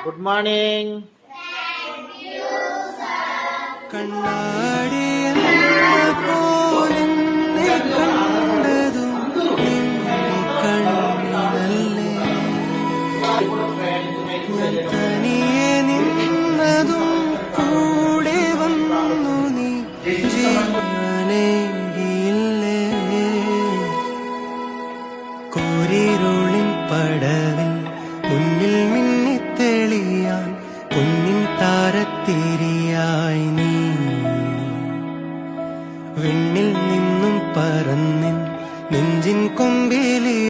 Good morning. കണ്ണാടിയിൽ പോലെന്നെ കണ്ടതും കണ്ണല്ലേ, ഞാൻ തനിയെ നിന്നതും കൂടെ വന്നു നീ ജീവനെങ്കിലേ, കോരിരുളിൻ പട